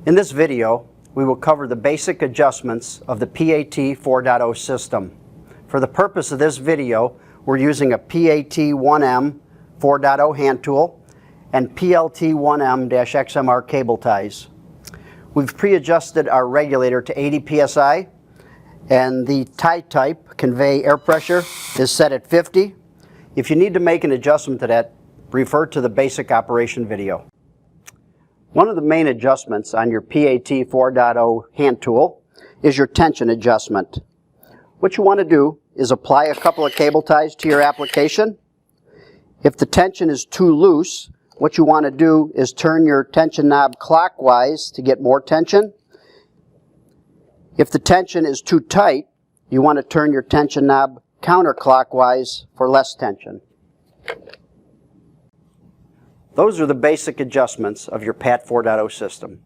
In this video, we will cover the basic adjustments of the PAT 4.0 system. For the purpose of this video, we're using a PAT1M 4.0 hand tool and PLT1M-XMR cable ties. We've pre-adjusted our regulator to 80 psi, and the tie type, convey air pressure, is set at 50. If you need to make an adjustment to that, refer to the basic operation video. One of the main adjustments on your PAT 4.0 hand tool is your tension adjustment. What you want to do is apply a couple of cable ties to your application. If the tension is too loose, what you want to do is turn your tension knob clockwise to get more tension. If the tension is too tight, you want to turn your tension knob counterclockwise for less tension. Those are the basic adjustments of your PAT 4.0 system.